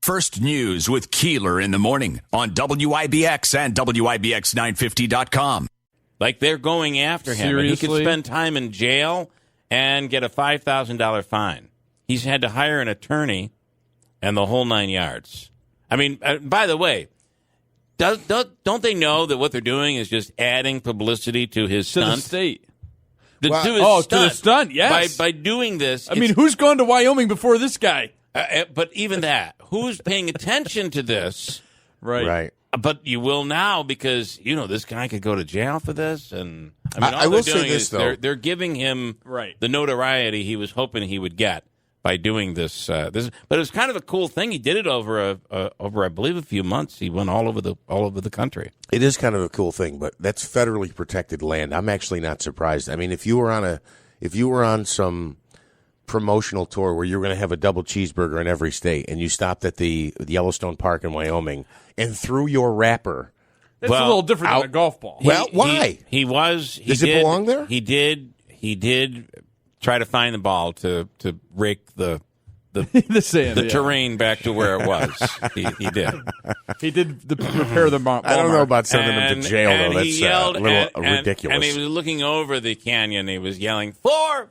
First News with Keeler in the morning on WIBX and WIBX950.com. Like they're going after him. And he could spend time in jail and get a $5,000 fine. He's had to hire an attorney and the whole 9 yards. I mean, by the way, don't they know that what they're doing is just adding publicity to his stunt? To the state. To the stunt, yes. By doing this. I mean, who's gone to Wyoming before this guy? But even that, who's paying attention to this? Right. But you will now because, this guy could go to jail for this. And I will say this, though. They're giving him the notoriety he was hoping he would get by doing this. But it was kind of a cool thing. He did it over, I believe, a few months. He went all over the country. It is kind of a cool thing, but that's federally protected land. I'm actually not surprised. I mean, if you were on some promotional tour where you're going to have a double cheeseburger in every state, and you stopped at the Yellowstone Park in Wyoming and threw your wrapper. That's a little different than a golf ball. Why? Does it belong there? He did try to find the ball to rake the sand, the terrain back to where it was. He did. He did repair the ball. I don't know about sending him to jail, though. That's yelled, a little ridiculous. And he was looking over the canyon. He was yelling, 4.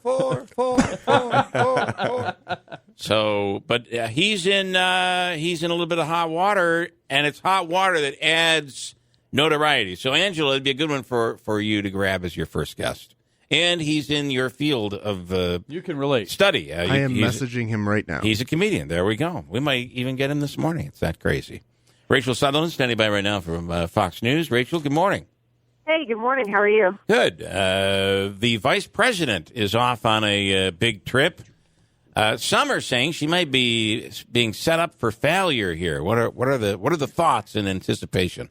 So, but he's in a little bit of hot water, and it's hot water that adds notoriety. So, Angela, it'd be a good one for you to grab as your first guest. And he's in your field of you can relate study. I am messaging him right now. He's a comedian. There we go. We might even get him this morning. It's that crazy. Rachel Sutherland standing by right now from Fox News. Rachel, good morning. Hey, good morning. How are you? Good. The vice president is off on a big trip. Some are saying she might be being set up for failure here. What are the thoughts and anticipation?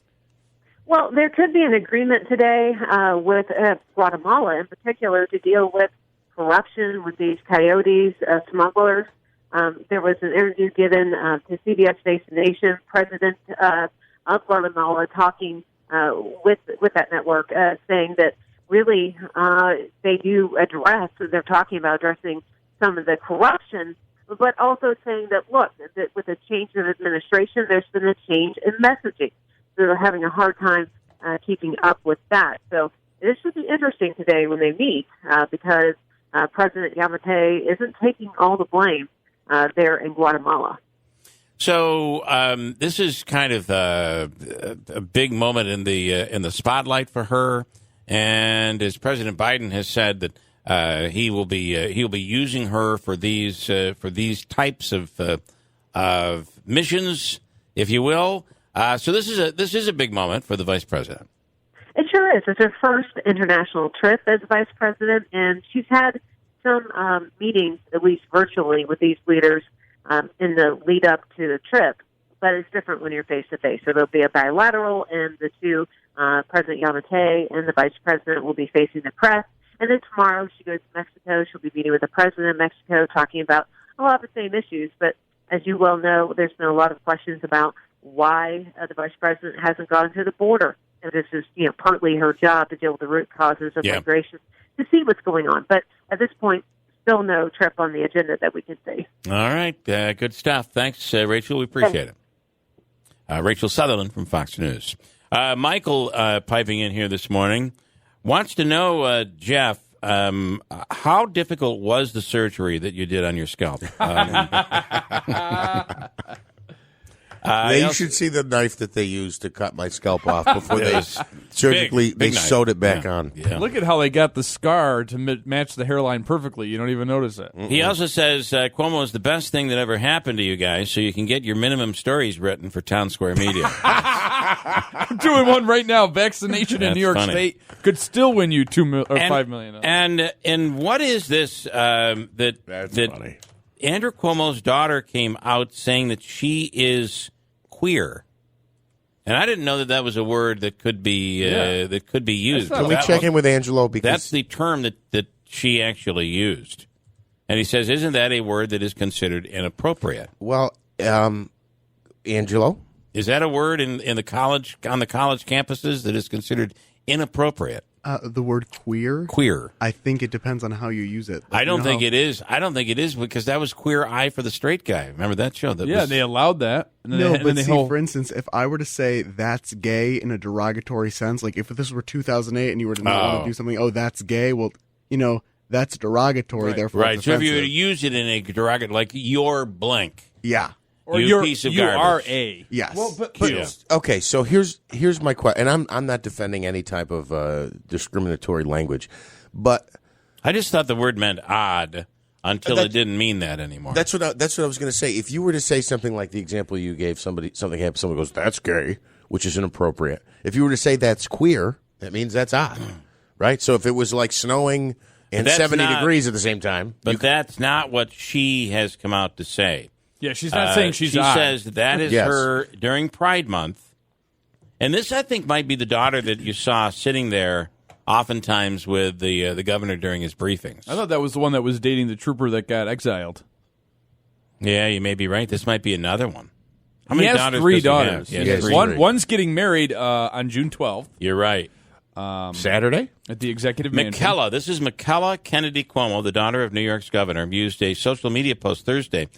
Well, there could be an agreement today with Guatemala in particular to deal with corruption with these coyotes smugglers. There was an interview given to CBS Face the Nation, president of Guatemala, talking with that network, saying that really they do they're talking about addressing some of the corruption, but also saying that, look, that with a change of administration, there's been a change in messaging. They're having a hard time keeping up with that. So this should be interesting today when they meet because President Yamate isn't taking all the blame there in Guatemala. So this is kind of a big moment in the spotlight for her, and as President Biden has said that he'll be using her for these types of missions, if you will. So this is a big moment for the vice president. It sure is. It's her first international trip as vice president, and she's had some meetings, at least virtually, with these leaders in the lead up to the trip. But it's different when you're face to face. So there'll be a bilateral, and the two, President Yamate and the vice president, will be facing the press. And then tomorrow she goes to Mexico. She'll be meeting with the president of Mexico, talking about a lot of the same issues. But as you well know, there's been a lot of questions about why the vice president hasn't gone to the border. And this is, partly her job to deal with the root causes of migration, to see what's going on. But at this point, still no trip on the agenda that we can see. All right. Good stuff. Thanks, Rachel. We appreciate it. Rachel Sutherland from Fox News. Michael, piping in here this morning, wants to know, Jeff, how difficult was the surgery that you did on your scalp? You should see the knife that they used to cut my scalp off before they surgically big sewed it back on. Yeah. Look at how they got the scar to match the hairline perfectly. You don't even notice it. He also says Cuomo is the best thing that ever happened to you guys, so you can get your minimum stories written for Town Square Media. I'm doing one right now. Vaccination in New York State could still win you $5 million. And what is this That's funny. Andrew Cuomo's daughter came out saying that she is queer, and I didn't know that was a word that could be used. Can we check in with Angelo? Because that's the term that she actually used, and he says, "Isn't that a word that is considered inappropriate?" Well, Angelo, is that a word in the college on the college campuses that is considered inappropriate? The word queer? Queer. I think it depends on how you use it. I don't think it is. I don't think it is because that was Queer Eye for the Straight Guy. Remember that show? They allowed that. And No, but see, for instance, if I were to say that's gay in a derogatory sense, like if this were 2008 and you were to not want to do something, that's gay, well, that's derogatory, therefore it's so if you offensive. were to use it in a derogatory, like you're blank. Yeah. or you piece of garbage. You are a. Yes. Well, okay. So here's my question, and I'm not defending any type of discriminatory language, but I just thought the word meant odd until it didn't mean that anymore. that's what I was going to say. If you were to say something like the example you gave, something happens, someone goes, "That's gay," which is inappropriate. If you were to say that's queer, that means that's odd, right? So if it was like snowing and 70 degrees at the same time, but that's not what she has come out to say. Yeah, she's not saying she's She odd. says that is her during Pride Month. And this, I think, might be the daughter that you saw sitting there oftentimes with the governor during his briefings. I thought that was the one that was dating the trooper that got exiled. Yeah, you may be right. This might be another one. How He many has daughters three does he have? daughters. He has Yes. three. One's getting married on June 12th You're right. Saturday. at the executive mansion. McKella, this is McKella Kennedy Cuomo, the daughter of New York's governor, used a social media post Thursday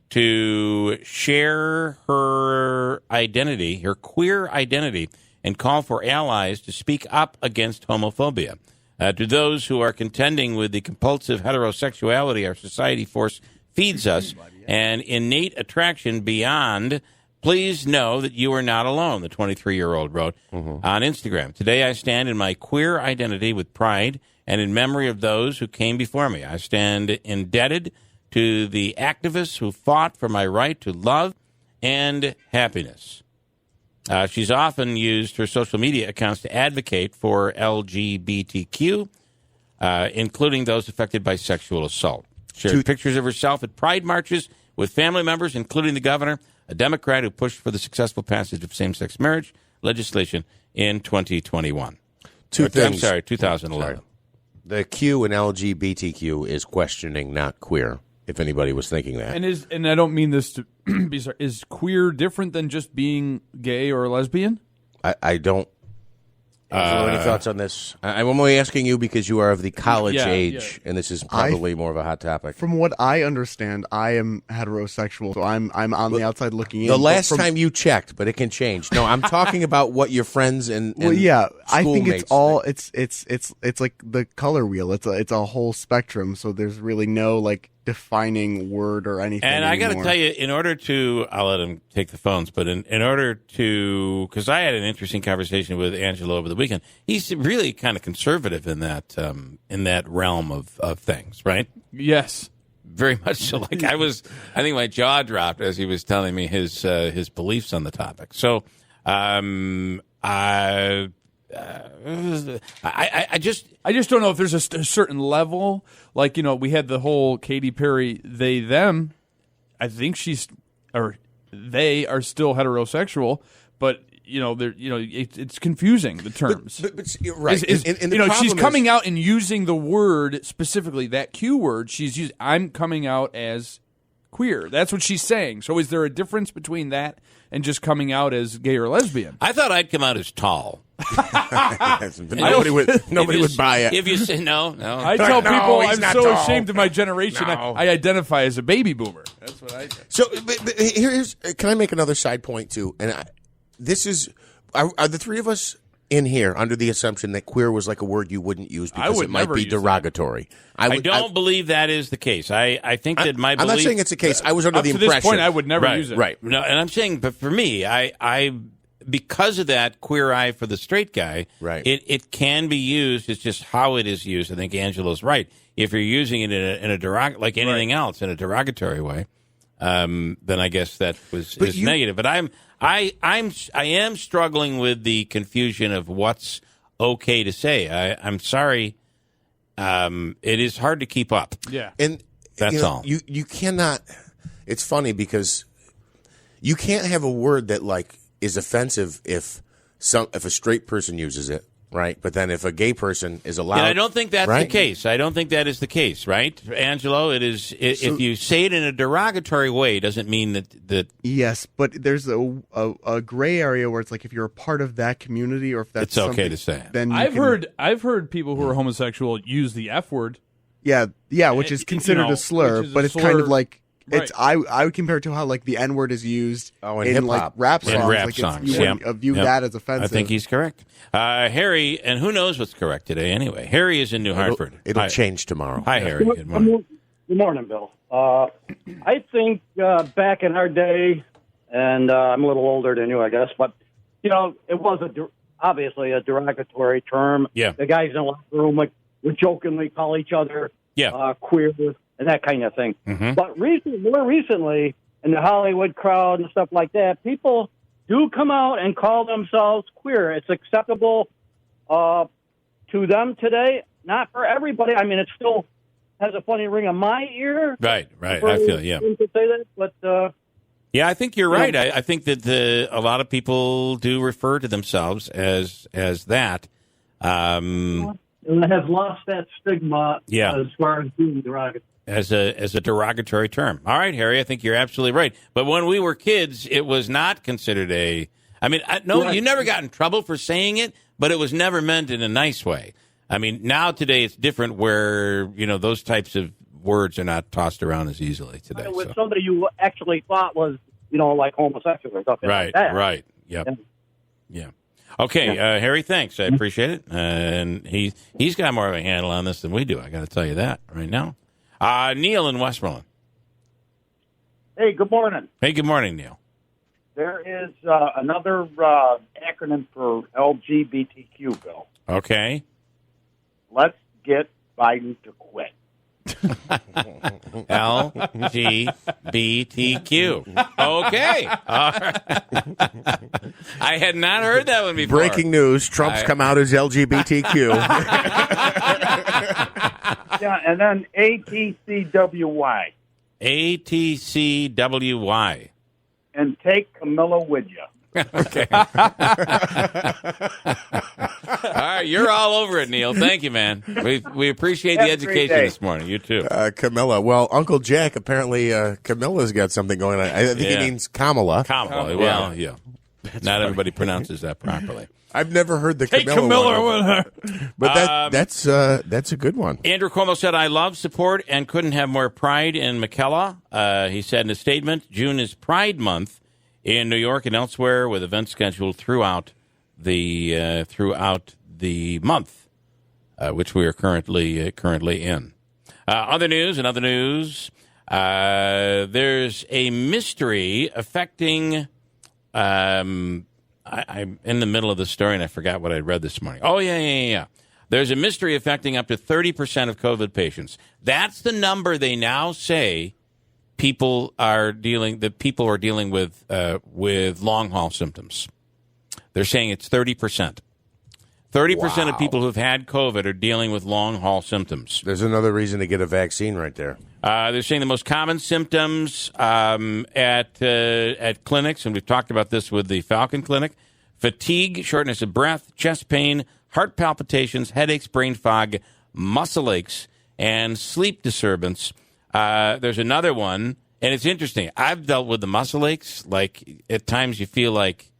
to share her identity, her queer identity, and call for allies to speak up against homophobia. To those who are contending with the compulsive heterosexuality our society feeds us, an innate attraction beyond, please know that you are not alone, the 23-year-old wrote on Instagram. Today I stand in my queer identity with pride and in memory of those who came before me. I stand indebted to the activists who fought for my right to love and happiness. She's often used her social media accounts to advocate for LGBTQ, including those affected by sexual assault. Shared pictures of herself at pride marches with family members, including the governor, a Democrat who pushed for the successful passage of same-sex marriage legislation in 2021. Two things. I'm sorry, 2011. The Q in LGBTQ is questioning, not queer. If anybody was thinking that, And I don't mean this to be sorry. Is queer different than just being gay or lesbian? I don't. Angelo, any thoughts on this? I'm only asking you because you are of the college age, and this is probably more of a hot topic. From what I understand, I am heterosexual, so I'm on the outside looking in. The last time you checked, but it can change. No, I'm talking about what your friends and well, yeah, I think schoolmates it's all think. it's like the color wheel. It's a whole spectrum. So there's really no like defining word or anything. And I got to anymore. tell you, in order to, I'll let him take the phones, but in order to, because I had an interesting conversation with Angelo over the weekend. He's really kind of conservative in that realm of things, right? Yes. Very much so. Like I think my jaw dropped as he was telling me his beliefs on the topic. So, I just don't know if there's a certain level. Like, we had the whole Katy Perry, they, them. I think they are still heterosexual, but it's confusing, the terms. But you're right. She's coming out and using the word specifically, that Q word. She's using, I'm coming out as queer. That's what she's saying. So is there a difference between that and just coming out as gay or lesbian? I thought I'd come out as tall. nobody would buy it. If you say no. I tell people he's I'm not so tall. ashamed of my generation. No. I identify as a baby boomer. That's what I say. So, but here's. Can I make another side point too? And are the three of us in here under the assumption that queer was like a word you wouldn't use because it might be derogatory? I don't believe that is the case. I think that my belief. I'm not saying it's the case. I was under the Up to impression. this point, I would never use it. Right. No, and I'm saying, but for me, I because of that queer eye for the straight guy, right. It can be used. It's just how it is used. I think Angelo's right. If you're using it in a like anything else in a derogatory way, then I guess that is negative. But I am struggling with the confusion of what's okay to say. I'm sorry. It is hard to keep up. Yeah. And that's all. You cannot. It's funny because you can't have a word that like is offensive if a straight person uses it right? But then if a gay person is allowed, And I don't think that's the right? case. I don't think that is the case, right, Angelo? It is. If you say it in a derogatory way, doesn't mean that Yes, but there's a gray area where it's like if you're a part of that community or if that's it's okay something, to say. then you I've heard people who are homosexual use the F word. yeah, which is considered a slur, which is but a it's kind of slur. like it's. Right. I would compare it to how like the N word is used in in like hip-hop. rap songs. In rap like songs, you wouldn't view that as offensive. I think he's correct. Harry, and who knows what's correct today anyway. Harry is in New Hartford. It'll Hi. change tomorrow. Hi, Harry. Good morning. Good morning, Bill. I think back in our day, and I'm a little older than you, I guess, but, it was obviously a derogatory term. Yeah. The guys in the locker room would jokingly call each other queer and that kind of thing. Mm-hmm. But more recently, in the Hollywood crowd and stuff like that, people do come out and call themselves queer. It's acceptable to them today. Not for everybody. I mean, it still has a funny ring in my ear. Right. I feel you. Yeah. To say that, but Yeah, I think you're right. I think that a lot of people do refer to themselves as that. and it has lost that stigma as far as being derogatory. As a derogatory term. All right, Harry, I think you're absolutely right. But when we were kids, it was not considered a. I mean, you never got in trouble for saying it, but it was never meant in a nice way. I mean, now today it's different where, those types of words are not tossed around as easily today. With somebody you actually thought was, like homosexual or something like that. Right. Yep. Yeah. Okay, Harry, thanks. I appreciate it. And he's got more of a handle on this than we do. I got to tell you that right now. Neil in Westmoreland. Hey, good morning. Hey, good morning, Neil. There is another acronym for LGBTQ, Bill. Okay. Let's get Biden to quit. LGBTQ. Okay. All right. I had not heard that one before. Breaking news: Trump's come out as LGBTQ. Yeah, and then ATCWY. ATCWY. And take Camilla with you. Okay. All right, you're all over it, Neil. Thank you, man. We appreciate the education this morning. You too. Camilla. Well, Uncle Jack, apparently Camilla's got something going on. I think he means Kamala. Kamala. Well, yeah. Not everybody pronounces that properly. I've never heard the Hey, Camilla one. But that's a good one. Andrew Cuomo said, I love, support, and couldn't have more pride in McKella. He said in a statement, June is Pride Month in New York and elsewhere with events scheduled throughout the month, which we are currently in. Other news, there's a mystery affecting... I'm in the middle of the story, and I forgot what I read this morning. Oh, yeah. There's a mystery affecting up to 30% of COVID patients. That's the number they now say people are dealing with long haul symptoms. They're saying it's 30%. 30% of people who've had COVID are dealing with long haul symptoms. There's another reason to get a vaccine right there. They're saying the most common symptoms at clinics, and we've talked about this with the Falcon Clinic: fatigue, shortness of breath, chest pain, heart palpitations, headaches, brain fog, muscle aches, and sleep disturbance. There's another one, and it's interesting. I've dealt with the muscle aches. Like, at times you feel like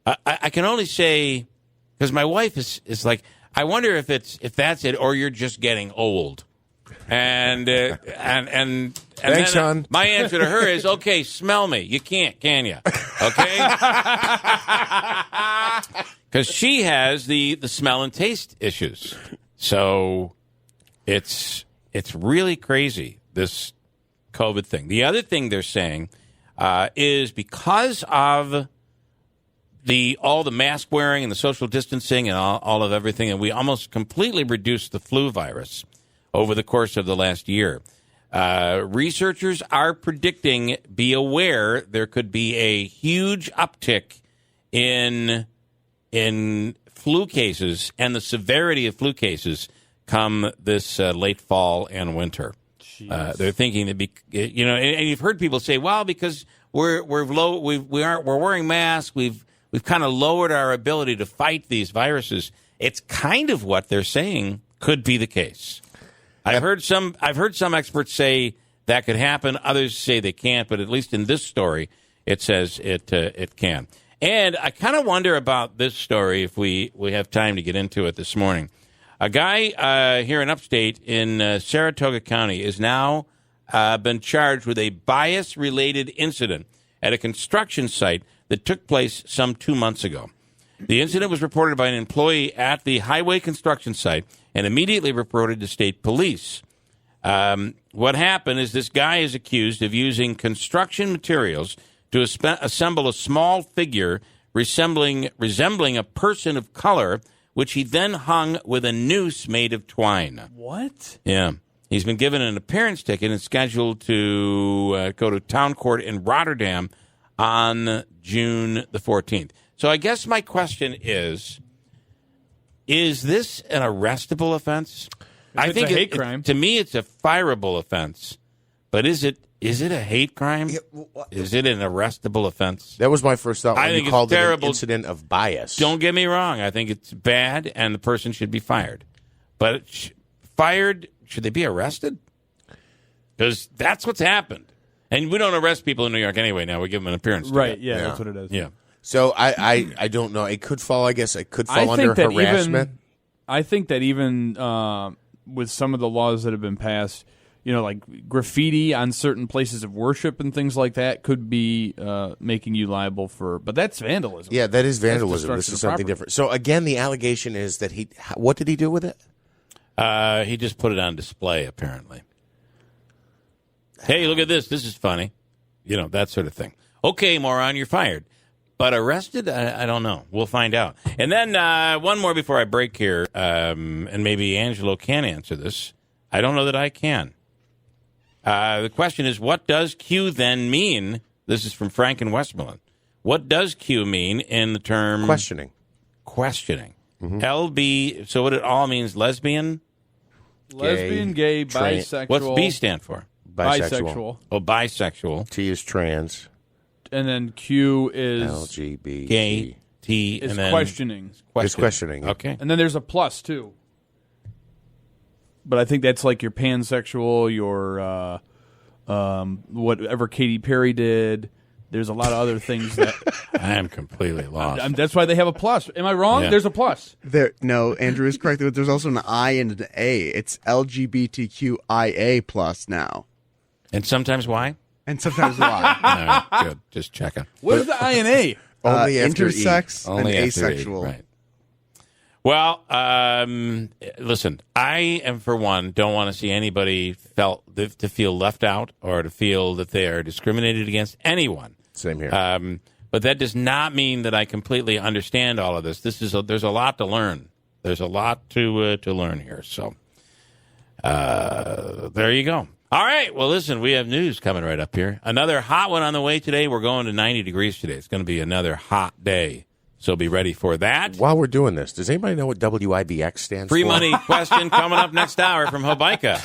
I can only say, because my wife is like, I wonder if that's it, or you're just getting old. And Thanks, then son. my answer to her is, okay, smell me. You can't, can you? Okay, because she has the smell and taste issues. So it's really crazy, this COVID thing. The other thing they're saying is because of all the mask wearing and the social distancing and all of everything, and we almost completely reduced the flu virus over the course of the last year. Researchers are predicting, be aware, there could be a huge uptick in flu cases and the severity of flu cases come this late fall and winter. They're thinking that and you've heard people say, well, because we're wearing masks, we've kind of lowered our ability to fight these viruses. it's kind of what they're saying could be the case. I've heard some experts say that could happen. Others say they can't, but at least in this story, it says it can. And I kind of wonder about this story if we have time to get into it this morning. A guy here in upstate in Saratoga County is now been charged with a bias-related incident at a construction site that took place some 2 months ago. The incident was reported by an employee at the highway construction site and immediately reported to state police. What happened is this guy is accused of using construction materials to assemble a small figure resembling a person of color, which he then hung with a noose made of twine. What? Yeah. He's been given an appearance ticket and scheduled to go to town court in Rotterdam on June the 14th. So I guess my question is this an arrestable offense? I think it's a hate crime. To me, it's a fireable offense. But is it a hate crime? Is it an arrestable offense? That was my first thought when I think you called it's it terrible. an incident of bias. Don't get me wrong. I think it's bad, and the person should be fired. But fired, should they be arrested? Because that's what's happened. And we don't arrest people in New York anyway now. We give them an appearance ticket. Right, yeah, that's what it is. Yeah. So I don't know. It could fall, I guess, under harassment. I think that even with some of the laws that have been passed, like graffiti on certain places of worship and things like that could be making you liable for. But that's vandalism. Yeah, that is vandalism. That's this is something different. So again, the allegation is that what did he do with it? He just put it on display, apparently. Hey, look at this. This is funny. That sort of thing. Okay, moron, you're fired. But arrested? I don't know. We'll find out. And then one more before I break here, and maybe Angelo can answer this. I don't know that I can. The question is, what does Q then mean? This is from Frank in Westmoreland. What does Q mean in the term... Questioning. Mm-hmm. LB, so what it all means, lesbian? Lesbian, gay, bisexual. What's B stand for? Bisexual. Oh, bisexual. T is trans. And then Q is... LGBT. Gay. T. Is and then questioning. It's questioning. Okay. And then there's a plus, too. But I think that's like your pansexual, your whatever Katy Perry did. There's a lot of other things that... I am completely lost. That's why they have a plus. Am I wrong? Yeah. There's a plus. No, Andrew is correct. There's also an I and an A. It's LGBTQIA plus now. And sometimes why? And sometimes Y. No, good. Just checking. What is the I and A? Only after intersex E. and Only after asexual. E, right. Well, listen, I am, for one, don't want to see anybody to feel left out or to feel that they are discriminated against anyone. Same here. But that does not mean that I completely understand all of this. There's a lot to learn. There's a lot to learn here. So there you go. All right. Well, listen, we have news coming right up here. Another hot one on the way today. We're going to 90 degrees today. It's going to be another hot day. So be ready for that. While we're doing this, does anybody know what WIBX stands for? Free money question coming up next hour from Hobica.